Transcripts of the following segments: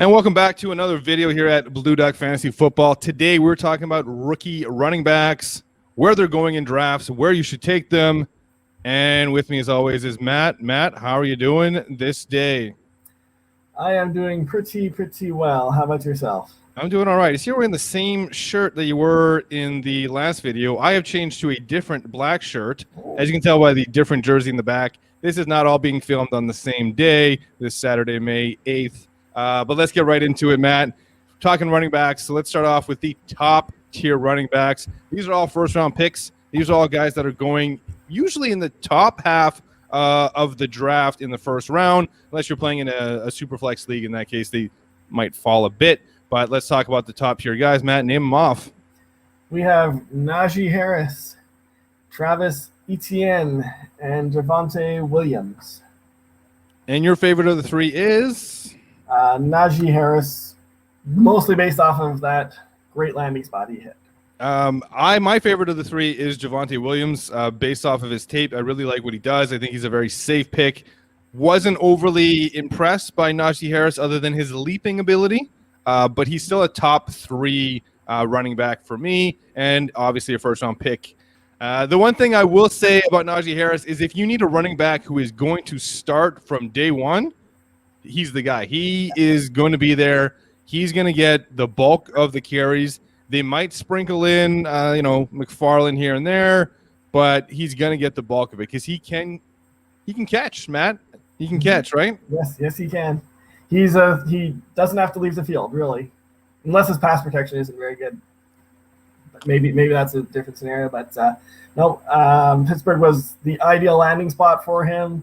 And welcome back to another video here at Blue Duck Fantasy Football. Today we're talking about rookie running backs, where they're going in drafts, where you should take them. And with me as always is Matt. Matt, how are you doing this day? I am doing pretty well. How about yourself? I'm doing all right. You're wearing the same shirt that you were in the last video. I have changed to a different black shirt. As you can tell by the different jersey in the back, this is not all being filmed on the same day, this Saturday, May 8th. But let's get right into it, Matt. Talking running backs, so let's start off with the top tier running backs. These are all first-round picks. These are all guys that are going usually in the top half of the draft in the first round, unless you're playing in a super flex league. In that case, they might fall a bit. But let's talk about the top tier guys. Matt, name them off. We have Najee Harris, Travis Etienne, and Javonte Williams. And your favorite of the three is? Najee Harris, mostly based off of that great landing spot he hit. My favorite of the three is Javonte Williams, based off of his tape. I really like what he does. I think he's a very safe pick. Wasn't overly impressed by Najee Harris other than his leaping ability, but he's still a top three running back for me, and obviously a first-round pick. The one thing I will say about Najee Harris is if you need a running back who is going to start from day one, he's the guy. He is going to be there. He's going to get the bulk of the carries. They might sprinkle in, McFarland here and there, but he's going to get the bulk of it because he can catch, Matt. He can catch, right? Yes, he can. He doesn't have to leave the field, really, unless his pass protection isn't very good. Maybe that's a different scenario, but Pittsburgh was the ideal landing spot for him.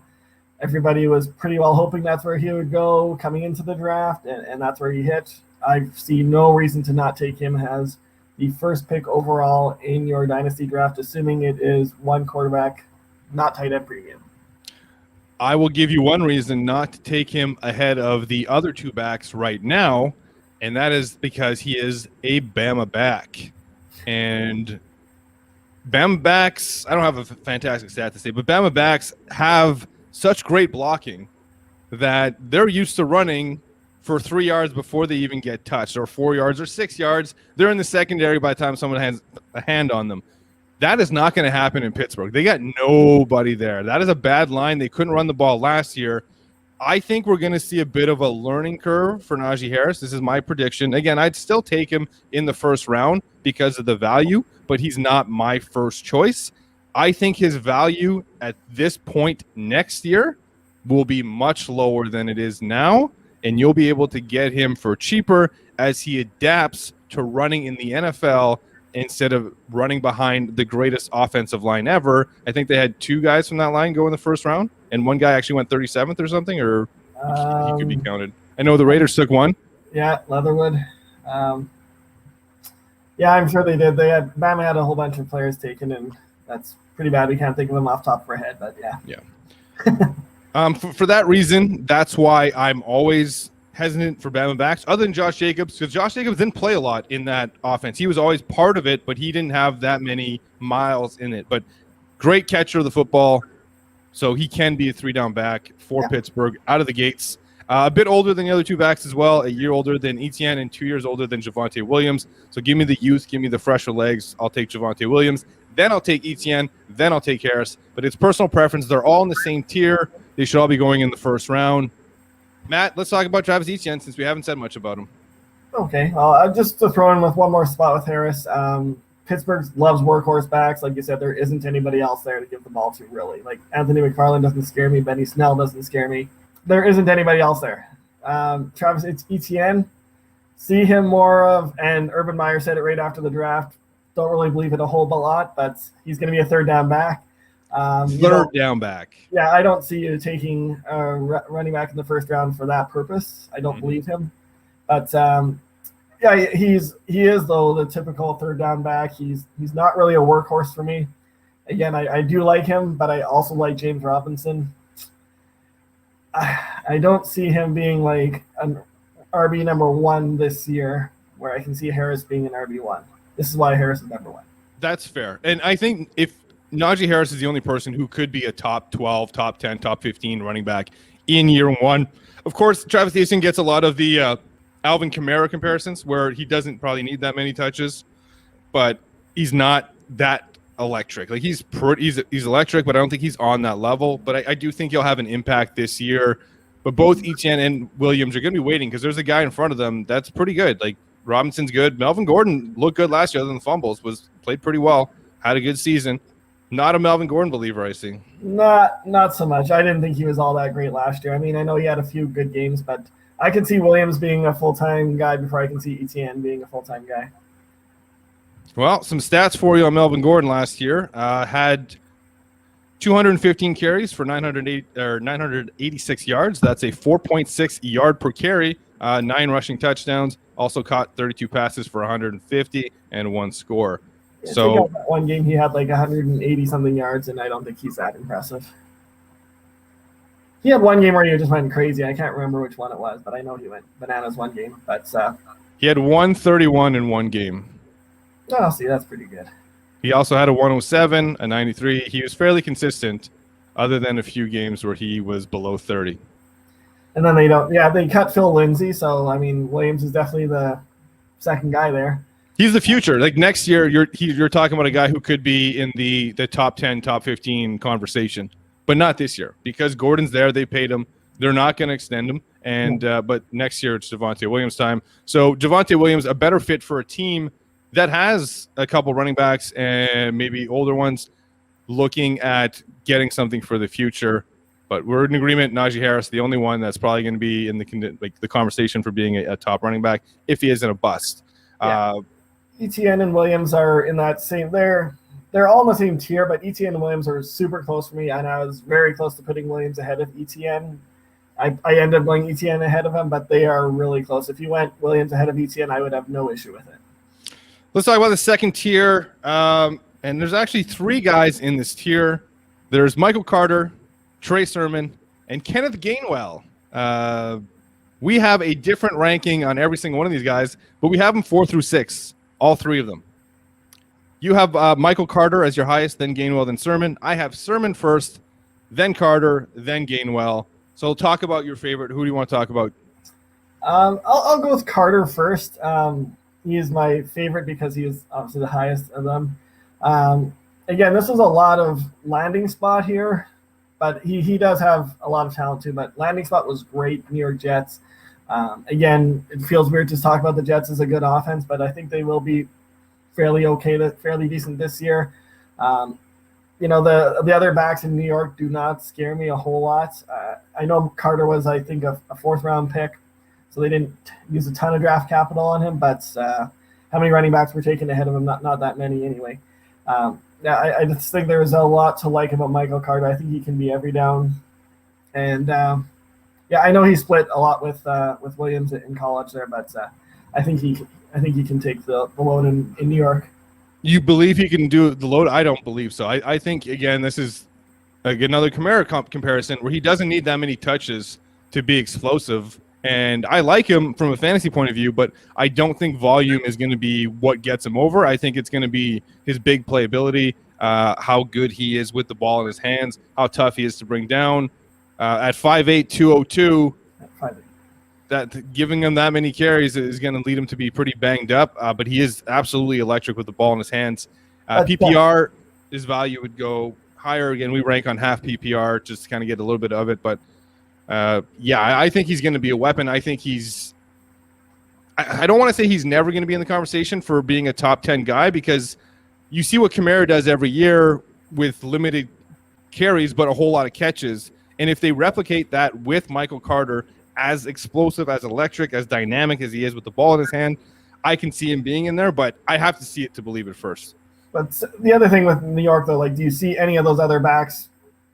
Everybody was pretty well hoping that's where he would go coming into the draft, and that's where he hit. I see no reason to not take him as the first pick overall in your dynasty draft, assuming it is one quarterback, not tight end premium. I will give you one reason not to take him ahead of the other two backs right now, and that is because he is a Bama back. And Bama backs, I don't have a fantastic stat to say, but Bama backs have such great blocking that they're used to running for 3 yards before they even get touched, or 4 yards or 6 yards. They're in the secondary by the time someone has a hand on them. That is not going to happen in Pittsburgh. They got nobody there. That is a bad line. They couldn't run the ball last year. I think we're going to see a bit of a learning curve for Najee Harris. This is my prediction. Again, I'd still take him in the first round because of the value, but he's not my first choice. I think his value at this point next year will be much lower than it is now, and you'll be able to get him for cheaper as he adapts to running in the NFL instead of running behind the greatest offensive line ever. I think they had two guys from that line go in the first round, and one guy actually went 37th or something, or he could be counted. I know the Raiders took one. Yeah, Leatherwood. Yeah, I'm sure they did. Bama had a whole bunch of players taken, and that's pretty bad. We can't think of them off the top of our head, but yeah. Yeah. For that reason, that's why I'm always hesitant for Bama backs, other than Josh Jacobs, because Josh Jacobs didn't play a lot in that offense. He was always part of it, but he didn't have that many miles in it. But great catcher of the football, so he can be a three-down back for Pittsburgh out of the gates. A bit older than the other two backs as well, a year older than Etienne and 2 years older than Javonte Williams. So give me the youth, give me the fresher legs. I'll take Javonte Williams. Then I'll take Etienne. Then I'll take Harris. But it's personal preference. They're all in the same tier. They should all be going in the first round. Matt, let's talk about Travis Etienne since we haven't said much about him. Okay. Well, just to throw in with one more spot with Harris, Pittsburgh loves workhorse backs. Like you said, there isn't anybody else there to give the ball to, really. Like Anthony McFarland doesn't scare me. Benny Snell doesn't scare me. There isn't anybody else there. Travis Etienne, see him more of, and Urban Meyer said it right after the draft. Don't really believe it a whole lot, but he's going to be a third down back. Third down back. Yeah, I don't see you taking a running back in the first round for that purpose. I don't believe him. But he is though the typical third down back. He's not really a workhorse for me. Again, I do like him, but I also like James Robinson. I don't see him being like an RB number one this year, where I can see Harris being an RB1. This is why Harris is number one. That's fair. And I think if Najee Harris is the only person who could be a top 12, top 10, top 15 running back in year one. Of course, Travis Etienne gets a lot of the Alvin Kamara comparisons where he doesn't probably need that many touches, but he's not that electric. Like he's electric, but I don't think he's on that level. But I do think he'll have an impact this year. But both Etienne and Williams are going to be waiting because there's a guy in front of them that's pretty good. Like Robinson's good. Melvin Gordon looked good last year other than the fumbles, played pretty well, had a good season. Not a Melvin Gordon believer, I see. Not so much. I didn't think he was all that great last year. I mean, I know he had a few good games, but I can see Williams being a full-time guy before I can see Etienne being a full-time guy. Well, some stats for you on Melvin Gordon last year. Had 215 carries for 986 yards. That's a 4.6 yard per carry, 9 rushing touchdowns. Also caught 32 passes for 150 and 1 score. Yeah, so one game he had like 180 something yards, and I don't think he's that impressive. He had one game where he just went crazy. I can't remember which one it was, but I know he went bananas one game. But he had 131 in one game. Oh, see, that's pretty good. He also had a 107, a 93. He was fairly consistent, other than a few games where he was below 30. And then they cut Phil Lindsay, so I mean Williams is definitely the second guy there. He's the future. Like next year, you're talking about a guy who could be in the top 10, top 15 conversation, but not this year because Gordon's there. They paid him. They're not going to extend him. And but next year it's Javonte Williams time. So Javonte Williams, a better fit for a team that has a couple running backs and maybe older ones looking at getting something for the future. But we're in agreement. Najee Harris, the only one that's probably going to be in the conversation for being a top running back if he isn't a bust. Yeah. Etienne and Williams are in that same. They're all in the same tier, but Etienne and Williams are super close for me, and I was very close to putting Williams ahead of Etienne. I ended up going Etienne ahead of him, but they are really close. If you went Williams ahead of Etienne, I would have no issue with it. Let's talk about the second tier. And there's actually 3 guys in this tier. There's Michael Carter, Trey Sherman, and Kenneth Gainwell. We have a different ranking on every single one of these guys, but we have them 4 through 6, all 3 of them. You have Michael Carter as your highest, then Gainwell, then Sherman. I have Sherman first, then Carter, then Gainwell. So talk about your favorite. Who do you want to talk about? I'll go with Carter first. He is my favorite because he is obviously the highest of them. Again, this was a lot of landing spot here, but he does have a lot of talent too. But landing spot was great, New York Jets. Again, it feels weird to talk about the Jets as a good offense, but I think they will be fairly decent this year. The other backs in New York do not scare me a whole lot. I know Carter was, I think, a 4th-round pick, so they didn't use a ton of draft capital on him, but how many running backs were taken ahead of him? Not that many anyway. I just think there's a lot to like about Michael Carter. I think he can be every down. And, I know he split a lot with Williams in college there, but I think he can take the load in New York. You believe he can do the load? I don't believe so. I think, again, this is another Kamara comparison where he doesn't need that many touches to be explosive. And I like him from a fantasy point of view, but I don't think volume is going to be what gets him over. I think it's going to be his big playability, how good he is with the ball in his hands, how tough he is to bring down. At 5'8", 202, that giving him that many carries is going to lead him to be pretty banged up, but he is absolutely electric with the ball in his hands. PPR, his value would go higher. Again, we rank on half PPR just to kind of get a little bit of it, but I think he's going to be a weapon. I think I don't want to say he's never going to be in the conversation for being a top 10 guy because you see what Kamara does every year with limited carries but a whole lot of catches. And if they replicate that with Michael Carter, as explosive, as electric, as dynamic as he is with the ball in his hand, I can see him being in there, but I have to see it to believe it first. But the other thing with New York, though, do you see any of those other backs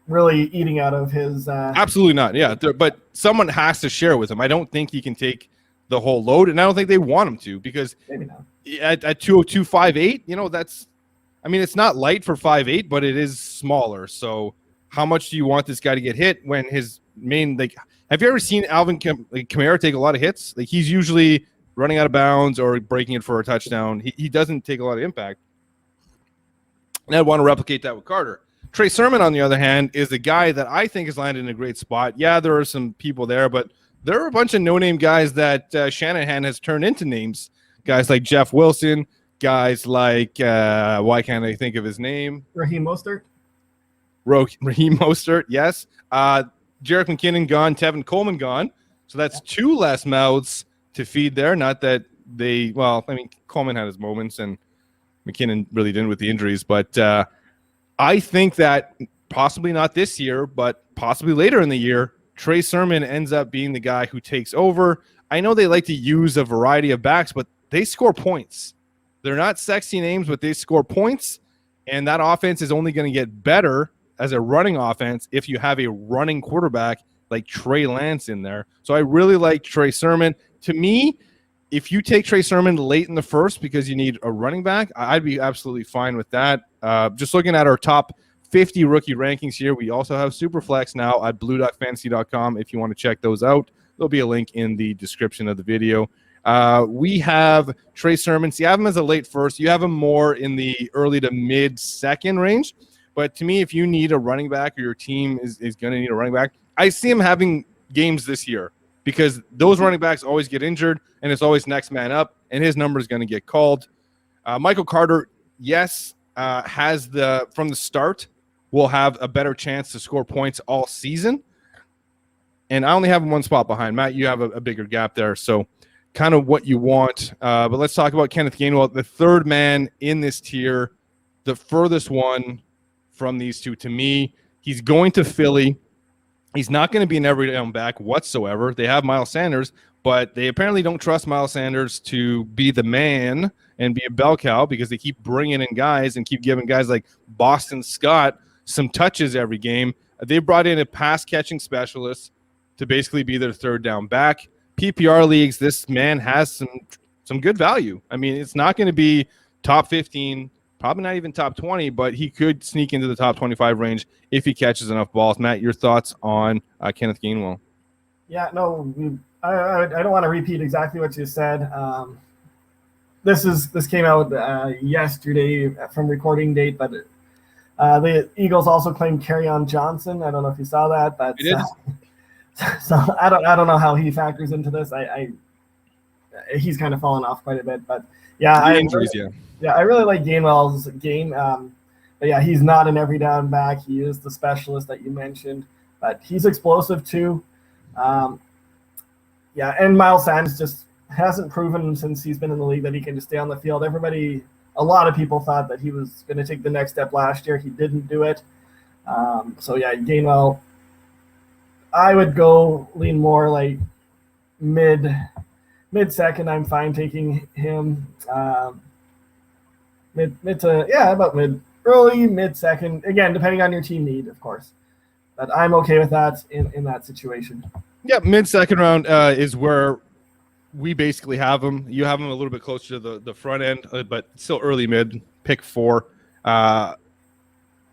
really eating out of his Absolutely not, yeah. But someone has to share with him. I don't think he can take the whole load, and I don't think they want him to because maybe not. At 202, 5'8", that's – I mean, it's not light for 5'8", but it is smaller. So how much do you want this guy to get hit when his main – have you ever seen Alvin Kamara take a lot of hits? He's usually running out of bounds or breaking it for a touchdown. He doesn't take a lot of impact. And I want to replicate that with Carter. Trey Sherman, on the other hand, is the guy that I think has landed in a great spot. Yeah, there are some people there, but there are a bunch of no-name guys that Shanahan has turned into names. Guys like Jeff Wilson, guys like, why can't I think of his name? Raheem Mostert. Raheem Mostert, yes. Jerick McKinnon gone, Tevin Coleman gone. So that's two less mouths to feed there. Not that Coleman had his moments and McKinnon really didn't with the injuries. But I think that possibly not this year, but possibly later in the year, Trey Sherman ends up being the guy who takes over. I know they like to use a variety of backs, but they score points. They're not sexy names, but they score points. And that offense is only going to get better as a running offense if you have a running quarterback like Trey Lance in there. So I really like Trey Sherman. To me, if you take Trey Sherman late in the first because you need a running back, I'd be absolutely fine with that. Just looking at our top 50 rookie rankings here, we also have Superflex now at BlueDuckFantasy.com if you want to check those out. There'll be a link in the description of the video. We have Trey Sherman. So you have him as a late first. You have him more in the early to mid-second range. But to me, if you need a running back or your team is going to need a running back, I see him having games this year because those running backs always get injured, and it's always next man up, and his number is going to get called. Michael Carter, yes, has from the start will have a better chance to score points all season. And I only have him one spot behind. Matt, you have a bigger gap there, so kind of what you want. But let's talk about Kenneth Gainwell, the third man in this tier, the furthest one from these two to me. He's going to Philly. He's not going to be an every down back whatsoever. They have Miles Sanders, but they apparently don't trust Miles Sanders to be the man and be a bell cow because they keep bringing in guys and keep giving guys like Boston Scott some touches every game. They brought in a pass-catching specialist to basically be their third down back. PPR leagues, this man has some good value. I mean, it's not going to be top 15, probably not even top 20, but he could sneak into the top 25 range if he catches enough balls. Matt, your thoughts on Kenneth Gainwell? Yeah, no, I don't want to repeat exactly what you said. This came out yesterday from recording date, but the Eagles also claimed Kerryon Johnson. I don't know if you saw that, but so I don't know how he factors into this. He's kind of fallen off quite a bit, but yeah, I really like Gainwell's game. But yeah, he's not an every down back. He is the specialist that you mentioned, but he's explosive too. Yeah, and Miles Sanders just hasn't proven since he's been in the league that he can just stay on the field. A lot of people thought that he was going to take the next step last year. He didn't do it. So yeah, Gainwell, I would go lean more like mid-second. I'm fine taking him. Early mid-second. Again, depending on your team need, of course. But I'm okay with that in that situation. Yeah, mid-second round is where we basically have him. You have him a little bit closer to the front end, but still early mid, pick 4.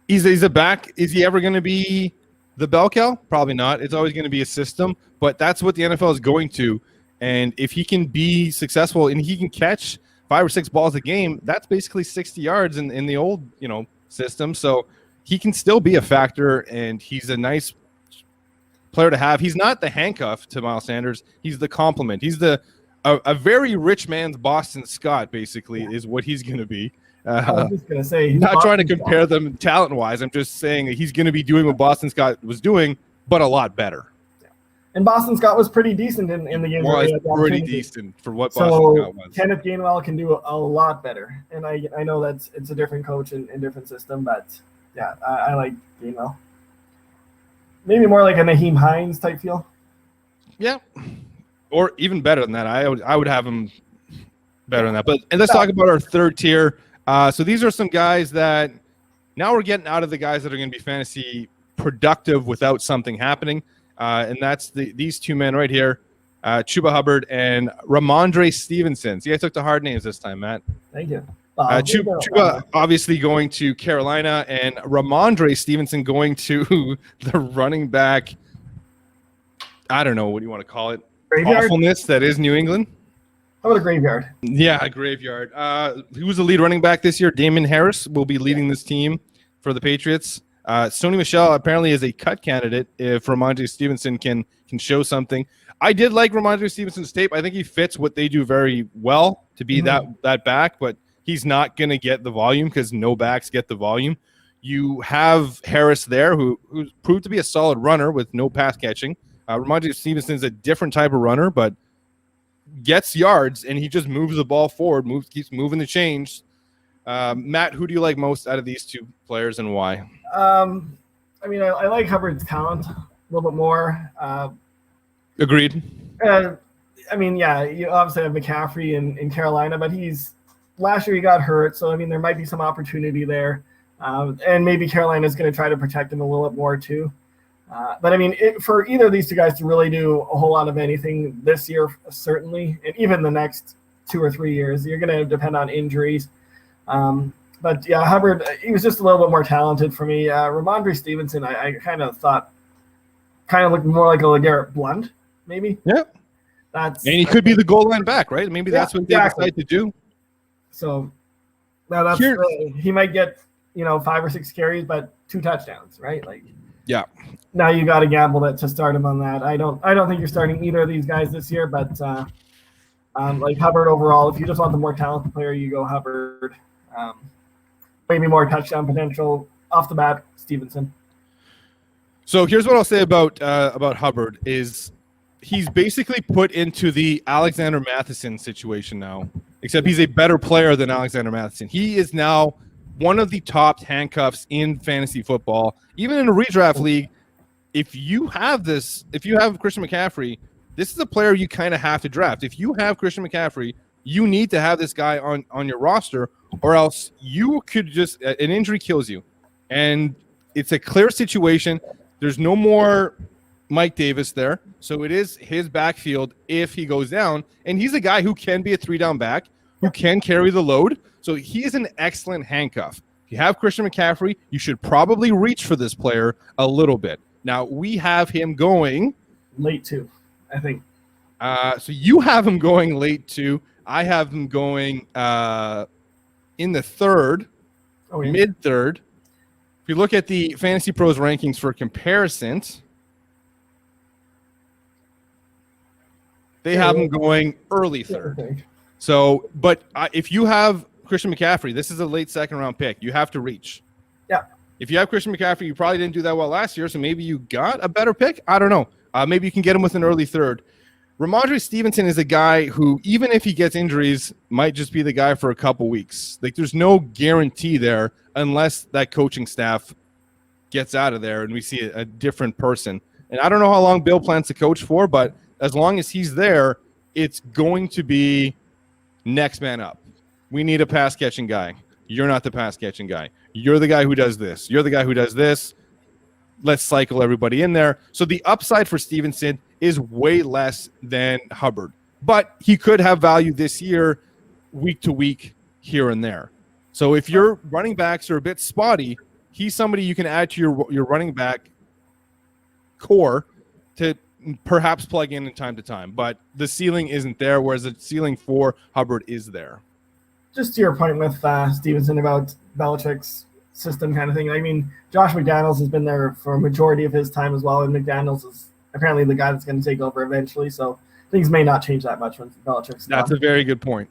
He's a back. Is he ever going to be the bell cow? Probably not. It's always going to be a system, but that's what the NFL is going to. And if he can be successful and he can catch 5 or 6 balls a game, that's basically 60 yards in the old, system. So he can still be a factor, and he's a nice player to have. He's not the handcuff to Miles Sanders. He's the complement. He's a very rich man's Boston Scott, basically, is what he's going to be. I was just going to say, not trying to compare them talent-wise. I'm just saying that he's going to be doing what Boston Scott was doing, but a lot better. And Boston Scott was pretty decent in the game. Well, it's pretty decent for what Boston Scott was. Kenneth Gainwell can do a lot better. And I know it's a different coach and different system, but yeah, I like Gainwell. Maybe more like a Naheem Hines type feel. Yeah, or even better than that. I would have him better than that. And let's talk about our third tier. So these are some guys that now we're getting out of the guys that are going to be fantasy productive without something happening. And that's these two men right here, Chuba Hubbard and Ramadree Stevenson. See, I took the hard names this time, Matt. Thank you. Chuba obviously going to Carolina, and Ramadree Stevenson going to the running back. I don't know what you want to call it. Graveyard? Awfulness that is New England. How about a graveyard? Yeah, a graveyard. Who was the lead running back this year? Damon Harris will be leading this team for the Patriots. Sony Michel apparently is a cut candidate if Ramadree Stevenson can can show something. I did like Ramadree Stevenson's tape. I think he fits what they do very well to be that back, but he's not going to get the volume because no backs get the volume. You have Harris there, who's proved to be a solid runner with no pass catching. Ramadree Stevenson is a different type of runner, but gets yards, and he just moves the ball forward, keeps moving the chains. Matt, who do you like most out of these two players and why? I mean, I like Hubbard's talent a little bit more. Agreed. I mean, yeah, you obviously have McCaffrey in Carolina, but last year he got hurt, so I mean, there might be some opportunity there. And maybe Carolina's going to try to protect him a little bit more too. But I mean, for either of these two guys to really do a whole lot of anything this year, certainly, and even the next 2 or 3 years, you're going to depend on injuries. But yeah, Hubbard, he was just a little bit more talented for me. Ramadree Stevenson, I kind of thought looked more like a LeGarrette Blount, maybe. Yeah. And he could be the goal line back, right? Maybe that's what they decide to do. So now he might get 5 or 6 carries, but 2 touchdowns, right? Like, yeah. Now you got to gamble to start him on that. I don't think you're starting either of these guys this year, but like Hubbard overall, if you just want the more talented player, you go Hubbard. Maybe more touchdown potential off the bat, Stevenson. So here's what I'll say about Hubbard is he's basically put into the Alexander Matheson situation now, except he's a better player than Alexander Matheson. He is now one of the top handcuffs in fantasy football, even in a redraft league. If you have Christian McCaffrey, this is a player you kind of have to draft. If you have Christian McCaffrey, you need to have this guy on your roster, or else you could just an injury kills you. And it's a clear situation. There's no more Mike Davis there, so it is his backfield if he goes down. And he's a guy who can be a 3-down back, who can carry the load. So he is an excellent handcuff. If you have Christian McCaffrey, you should probably reach for this player a little bit. Now, we have him going late 2, I think. So you have him going late 2. I have him going in the 3rd, mid-3rd. If you look at the Fantasy Pros rankings for comparison, they have him going early 3rd. So, but if you have Christian McCaffrey, this is a late 2nd-round pick. You have to reach. Yeah. If you have Christian McCaffrey, you probably didn't do that well last year, so maybe you got a better pick. I don't know. Maybe you can get him with an early 3rd. Ramadree Stevenson is a guy who, even if he gets injuries, might just be the guy for a couple weeks. Like, there's no guarantee there unless that coaching staff gets out of there and we see a different person. And I don't know how long Bill plans to coach for, but as long as he's there, it's going to be next man up. We need a pass-catching guy. You're not the pass-catching guy. You're the guy who does this. You're the guy who does this. Let's cycle everybody in there. So the upside for Stevenson is way less than Hubbard. But he could have value this year, week to week, here and there. So if your running backs are a bit spotty, he's somebody you can add to your running back core to perhaps plug in time to time. But the ceiling isn't there, whereas the ceiling for Hubbard is there. Just to your point with Stevenson about Belichick's system kind of thing. I mean, Josh McDaniels has been there for a majority of his time as well, and McDaniels is apparently the guy that's going to take over eventually. So things may not change that much when Belichick's gone. That's a very good point.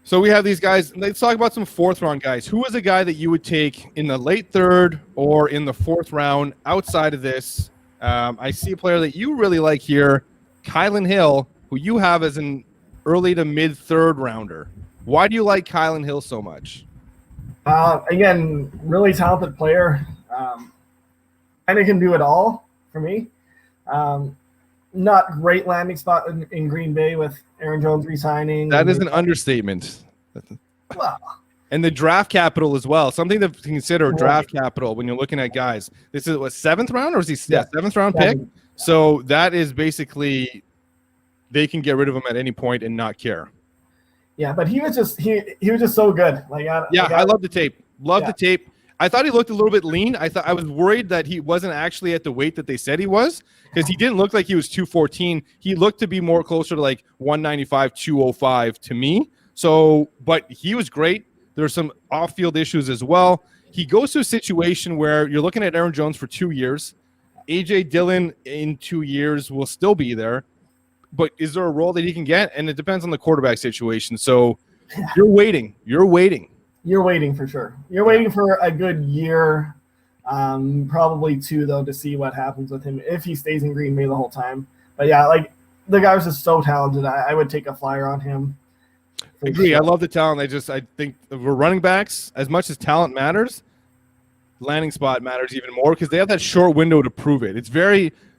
So we have these guys. Let's talk about some 4th-round guys. Who is a guy that you would take in the late 3rd or in the 4th round outside of this? I see a player that you really like here, Kylan Hill, who you have as an early to mid-3rd rounder. Why do you like Kylan Hill so much? Again, really talented player. Kind of can do it all for me. Not great landing spot in Green Bay with Aaron Jones re-signing. That is an understatement. Wow. And the draft capital as well. Something to consider, draft capital, when you're looking at guys. This is what, 7th round, or is he 7th round pick? So that is basically, they can get rid of him at any point and not care. Yeah, but he was just he was just so good. I love the tape. The tape. I thought he looked a little bit lean. I was worried that he wasn't actually at the weight that they said he was, because he didn't look like he was 214. He looked to be more closer to like 195, 205 to me. So, but he was great. There's some off-field issues as well. He goes to a situation where you're looking at Aaron Jones for 2 years. AJ Dillon in 2 years will still be there, but is there a role that he can get? And it depends on the quarterback situation. So you're waiting. You're waiting for sure. You're waiting for a good year, probably 2 though, to see what happens with him if he stays in Green Bay the whole time. But yeah, like the guy was just so talented. I would take a flyer on him. I agree. Sure. I love the talent. I think we're running backs. As much as talent matters, landing spot matters even more because they have that short window to prove it.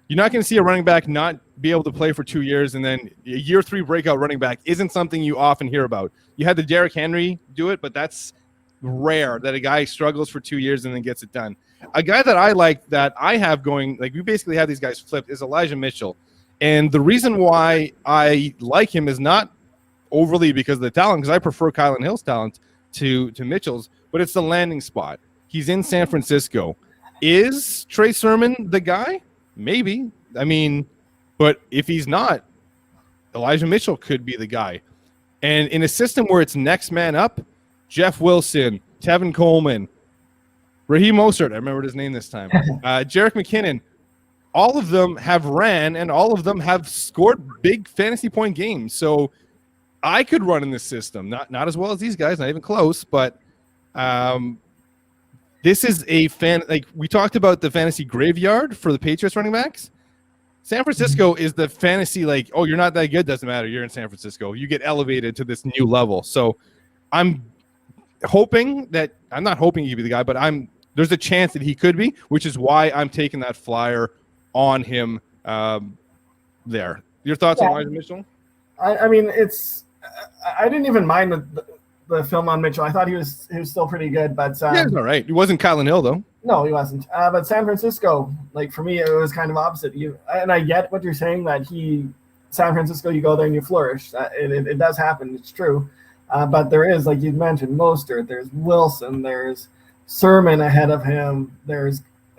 You're not going to see a running back not be able to play for 2 years and then a year 3 breakout running back isn't something you often hear about. You had the Derrick Henry do it, but that's rare that a guy struggles for 2 years and then gets it done. A guy that I like that I have going, like we basically have these guys flipped, is Elijah Mitchell. And the reason why I like him is not overly because of the talent, because I prefer Kylan Hill's talent to Mitchell's, but it's the landing spot. He's in San Francisco. Is Trey Sherman the guy? Maybe. I mean, but if he's not, Elijah Mitchell could be the guy. And in a system where it's next man up, Jeff Wilson, Tevin Coleman, Raheem Mostert, I remembered his name this time, Jerick McKinnon, all of them have ran and all of them have scored big fantasy point games. So I could run in this system, not as well as these guys, not even close, but this is like we talked about the fantasy graveyard for the Patriots running backs. San Francisco is the fantasy, like, oh, you're not that good, doesn't matter. You're in San Francisco. You get elevated to this new level. So I'm hoping that – I'm not hoping he'd be the guy, but there's a chance that he could be, which is why I'm taking that flyer on him there. Your thoughts on Elijah Mitchell? I mean, I didn't even mind the film on Mitchell. I thought he was still pretty good, but yeah, he's all right. He wasn't Kylan Hill though. No, he wasn't. But San Francisco, like for me, it was kind of opposite. And I get what you're saying that San Francisco, you go there and you flourish. It does happen. It's true. But there is, like you mentioned, Mostert. There's Wilson. There's Sermon ahead of him.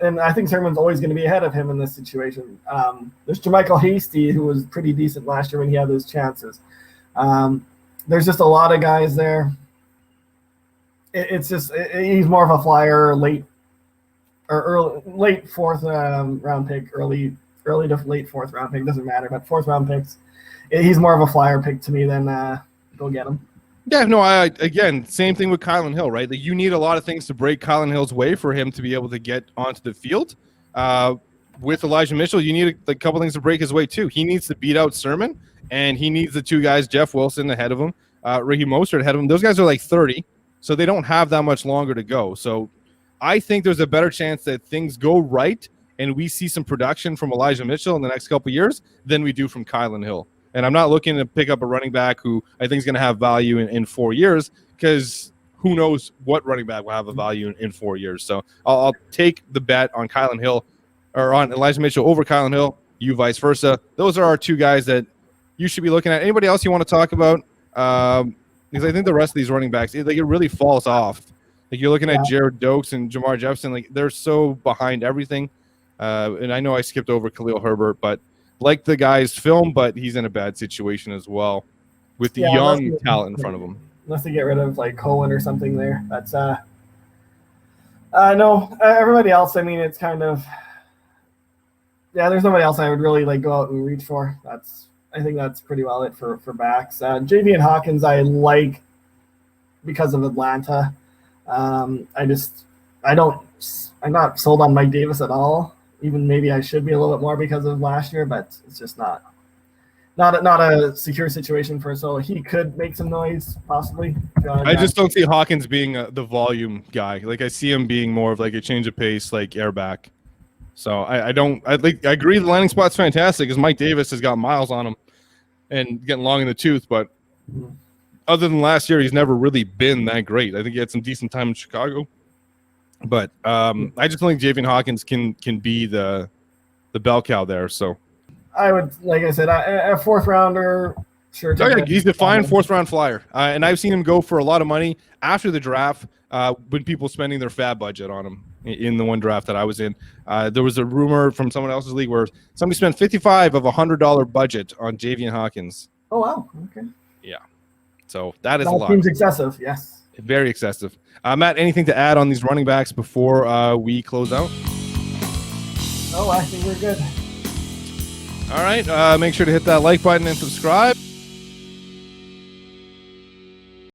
And I think Sermon's always going to be ahead of him in this situation. There's JaMychal Hasty, who was pretty decent last year when he had those chances. There's just a lot of guys there. He's more of a flyer, late fourth round pick, early to late fourth round pick, doesn't matter. But fourth round picks, he's more of a flyer pick to me than go get him. Yeah, no, again, same thing with Kylan Hill, right? Like you need a lot of things to break Kylan Hill's way for him to be able to get onto the field. With Elijah Mitchell, you need a couple things to break his way too. He needs to beat out Sermon, and he needs the 2 guys, Jeff Wilson ahead of him, Raheem Mostert ahead of him. Those guys are like 30, so they don't have that much longer to go. So I think there's a better chance that things go right and we see some production from Elijah Mitchell in the next couple of years than we do from Kylan Hill. And I'm not looking to pick up a running back who I think is going to have value in 4 years, because who knows what running back will have a value in 4 years. So I'll take the bet on Kylan Hill or on Elijah Mitchell over Kylan Hill, you vice versa. Those are our 2 guys that you should be looking at. Anybody else you want to talk about? Because I think the rest of these running backs, it really falls off. Like you're looking at Jared Dokes and Jamar Jefferson, like they're so behind everything. And I know I skipped over Khalil Herbert, but like the guy's film, but he's in a bad situation as well with the young talent in front of him. Unless they get rid of like Cohen or something there. That's no, everybody else, I mean, it's kind of, there's nobody else I would really like go out and reach for. I think that's pretty well it for backs. JV and Hawkins I like because of Atlanta. I'm not sold on Mike Davis at all. Even maybe I should be a little bit more because of last year, but it's just not a secure situation for. So he could make some noise possibly. I just don't see Hawkins being the volume guy. Like I see him being more of like a change of pace, like airback. So I agree the landing spot's fantastic because Mike Davis has got miles on him and getting long in the tooth, but other than last year, he's never really been that great. I think he had some decent time in Chicago. But I just think Javian Hawkins can be the bell cow there. So I would, like I said, a 4th rounder, sure. Oh, yeah, he's a fine 4th round flyer, and I've seen him go for a lot of money after the draft when people spending their fab budget on him. In the one draft that I was in, there was a rumor from someone else's league where somebody spent $55 of $100 budget on Javian Hawkins. Oh wow! Okay. Yeah. So that is a lot. Seems excessive. Yes. Very excessive. Matt, anything to add on these running backs before we close out? No, I think we're good. All right. Make sure to hit that like button and subscribe.